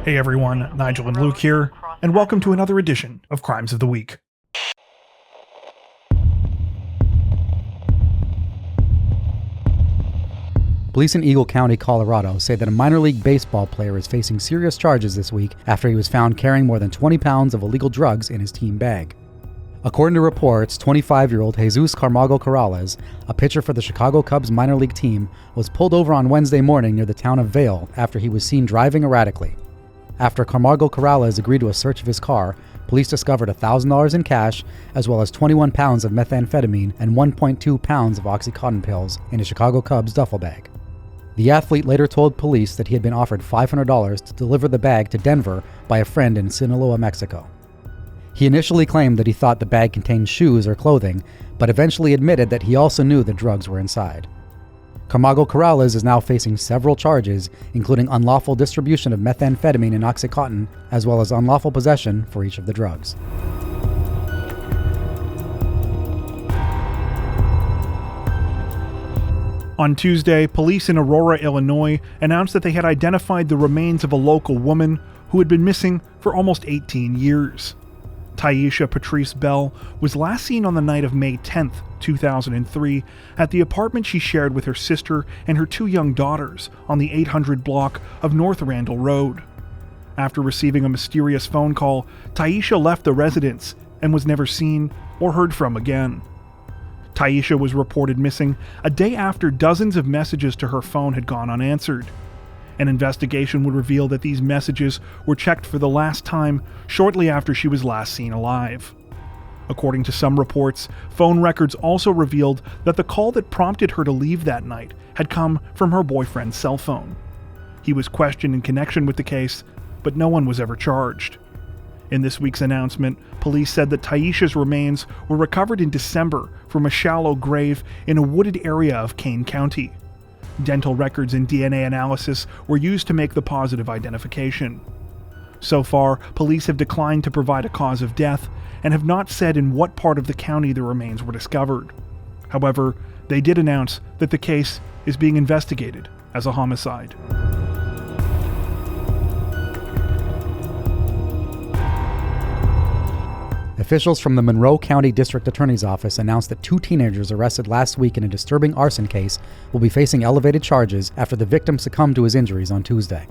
Hey everyone, Nigel and Luke here, and welcome to another edition of Crimes of the Week. Police in Eagle County, Colorado say that a minor league baseball player is facing serious charges this week after he was found carrying more than 20 pounds of illegal drugs in his team bag. According to reports, 25-year-old Jesus Camargo Corrales, a pitcher for the Chicago Cubs minor league team, was pulled over on Wednesday morning near the town of Vail after he was seen driving erratically. After Camargo Corrales agreed to a search of his car, police discovered $1,000 in cash, as well as 21 pounds of methamphetamine and 1.2 pounds of Oxycontin pills in a Chicago Cubs duffel bag. The athlete later told police that he had been offered $500 to deliver the bag to Denver by a friend in Sinaloa, Mexico. He initially claimed that he thought the bag contained shoes or clothing, but eventually admitted that he also knew the drugs were inside. Camargo Corrales is now facing several charges, including unlawful distribution of methamphetamine and Oxycontin, as well as unlawful possession for each of the drugs. On Tuesday, police in Aurora, Illinois announced that they had identified the remains of a local woman who had been missing for almost 18 years. Tyesha Patrice Bell was last seen on the night of May 10, 2003, at the apartment she shared with her sister and her two young daughters on the 800 block of North Randall Road. After receiving a mysterious phone call, Tyesha left the residence and was never seen or heard from again. Tyesha was reported missing a day after dozens of messages to her phone had gone unanswered. An investigation would reveal that these messages were checked for the last time shortly after she was last seen alive. According to some reports, phone records also revealed that the call that prompted her to leave that night had come from her boyfriend's cell phone. He was questioned in connection with the case, but no one was ever charged. In this week's announcement, police said that Tyesha's remains were recovered in December from a shallow grave in a wooded area of Kane County. Dental records and DNA analysis were used to make the positive identification. So far, police have declined to provide a cause of death and have not said in what part of the county the remains were discovered. However, they did announce that the case is being investigated as a homicide. Officials from the Monroe County District Attorney's Office announced that two teenagers arrested last week in a disturbing arson case will be facing elevated charges after the victim succumbed to his injuries on Tuesday.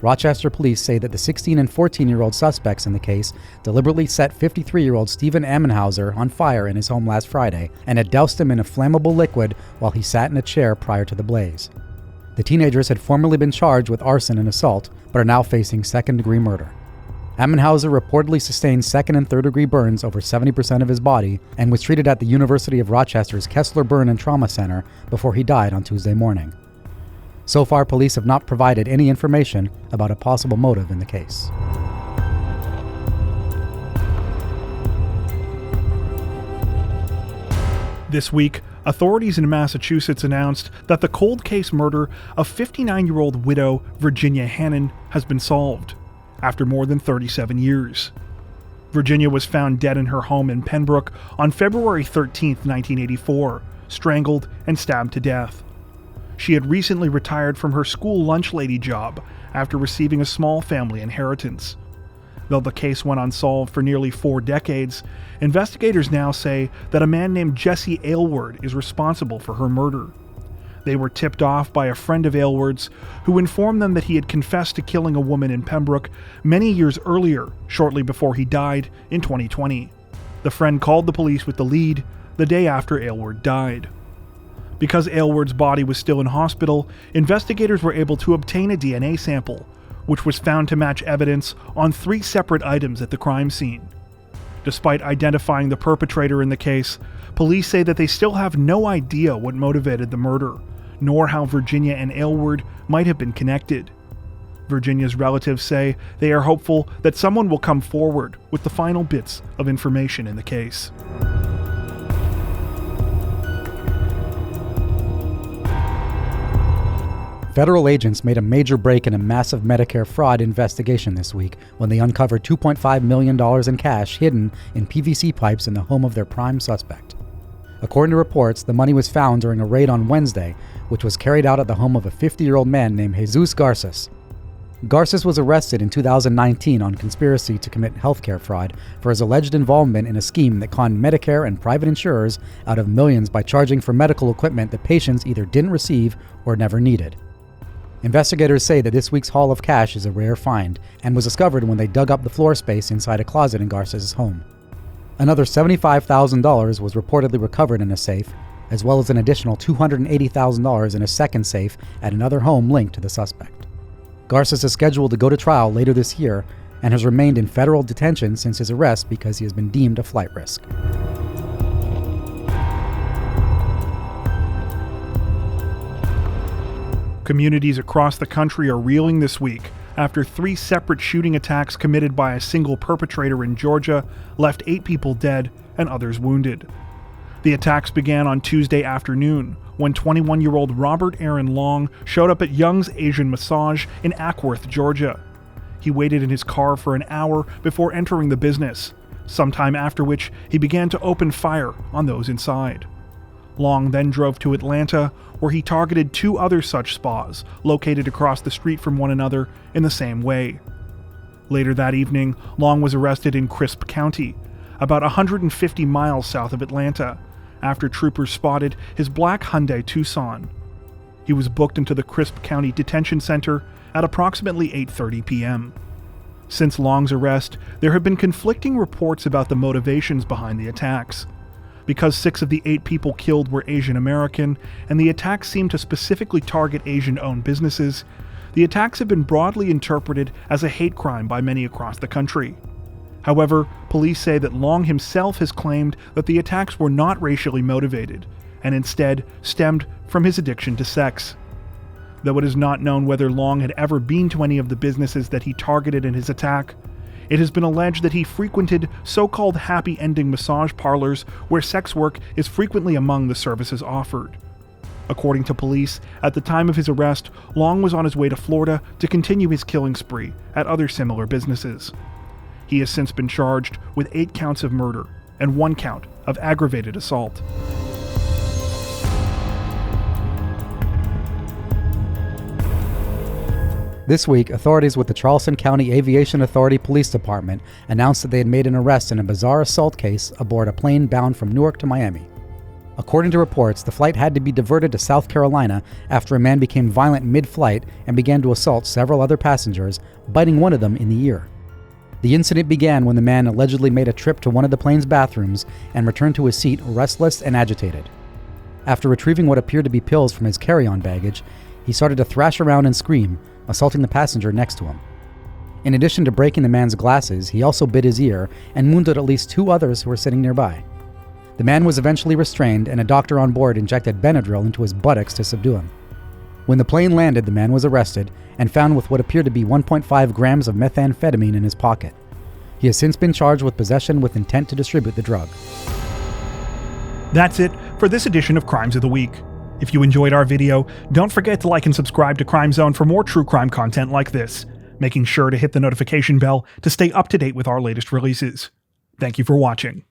Rochester police say that the 16 and 14-year-old suspects in the case deliberately set 53-year-old Stephen Ammenhauser on fire in his home last Friday and had doused him in a flammable liquid while he sat in a chair prior to the blaze. The teenagers had formerly been charged with arson and assault, but are now facing second-degree murder. Ammenhauser reportedly sustained second and third-degree burns over 70% of his body and was treated at the University of Rochester's Kessler Burn and Trauma Center before he died on Tuesday morning. So far, police have not provided any information about a possible motive in the case. This week, authorities in Massachusetts announced that the cold case murder of 59-year-old widow Virginia Hannon has been solved after more than 37 years. Virginia was found dead in her home in Pembroke on February 13, 1984, strangled and stabbed to death. She had recently retired from her school lunch lady job after receiving a small family inheritance. Though the case went unsolved for nearly 4 decades, investigators now say that a man named Jesse Aylward is responsible for her murder. They were tipped off by a friend of Aylward's who informed them that he had confessed to killing a woman in Pembroke many years earlier, shortly before he died in 2020. The friend called the police with the lead the day after Aylward died. Because Aylward's body was still in hospital, investigators were able to obtain a DNA sample, which was found to match evidence on 3 separate items at the crime scene. Despite identifying the perpetrator in the case, police say that they still have no idea what motivated the murder, nor how Virginia and Aylward might have been connected. Virginia's relatives say they are hopeful that someone will come forward with the final bits of information in the case. Federal agents made a major break in a massive Medicare fraud investigation this week when they uncovered $2.5 million in cash hidden in PVC pipes in the home of their prime suspect. According to reports, the money was found during a raid on Wednesday, which was carried out at the home of a 50-year-old man named Jesus Garces. Garces was arrested in 2019 on conspiracy to commit healthcare fraud for his alleged involvement in a scheme that conned Medicare and private insurers out of millions by charging for medical equipment that patients either didn't receive or never needed. Investigators say that this week's haul of cash is a rare find and was discovered when they dug up the floor space inside a closet in Garces' home. Another $75,000 was reportedly recovered in a safe, as well as an additional $280,000 in a second safe at another home linked to the suspect. Garces is scheduled to go to trial later this year and has remained in federal detention since his arrest because he has been deemed a flight risk. Communities across the country are reeling this week after 3 separate shooting attacks committed by a single perpetrator in Georgia left 8 people dead and others wounded. The attacks began on Tuesday afternoon when 21-year-old Robert Aaron Long showed up at Young's Asian Massage in Ackworth, Georgia. He waited in his car for an hour before entering the business, sometime after which he began to open fire on those inside. Long then drove to Atlanta, where he targeted 2 other such spas located across the street from one another in the same way. Later that evening, Long was arrested in Crisp County, about 150 miles south of Atlanta, after troopers spotted his black Hyundai Tucson. He was booked into the Crisp County Detention Center at approximately 8:30 p.m. Since Long's arrest, there have been conflicting reports about the motivations behind the attacks. Because 6 of the 8 people killed were Asian American, and the attacks seemed to specifically target Asian-owned businesses, the attacks have been broadly interpreted as a hate crime by many across the country. However, police say that Long himself has claimed that the attacks were not racially motivated, and instead stemmed from his addiction to sex. Though it is not known whether Long had ever been to any of the businesses that he targeted in his attack, it has been alleged that he frequented so-called happy-ending massage parlors where sex work is frequently among the services offered. According to police, at the time of his arrest, Long was on his way to Florida to continue his killing spree at other similar businesses. He has since been charged with 8 counts of murder and 1 count of aggravated assault. This week, authorities with the Charleston County Aviation Authority Police Department announced that they had made an arrest in a bizarre assault case aboard a plane bound from Newark to Miami. According to reports, the flight had to be diverted to South Carolina after a man became violent mid-flight and began to assault several other passengers, biting one of them in the ear. The incident began when the man allegedly made a trip to one of the plane's bathrooms and returned to his seat restless and agitated. After retrieving what appeared to be pills from his carry-on baggage, he started to thrash around and scream, assaulting the passenger next to him. In addition to breaking the man's glasses, he also bit his ear and wounded at least 2 others who were sitting nearby. The man was eventually restrained, and a doctor on board injected Benadryl into his buttocks to subdue him. When the plane landed, the man was arrested and found with what appeared to be 1.5 grams of methamphetamine in his pocket. He has since been charged with possession with intent to distribute the drug. That's it for this edition of Crimes of the Week. If you enjoyed our video, don't forget to like and subscribe to Crime Zone for more true crime content like this, making sure to hit the notification bell to stay up to date with our latest releases. Thank you for watching.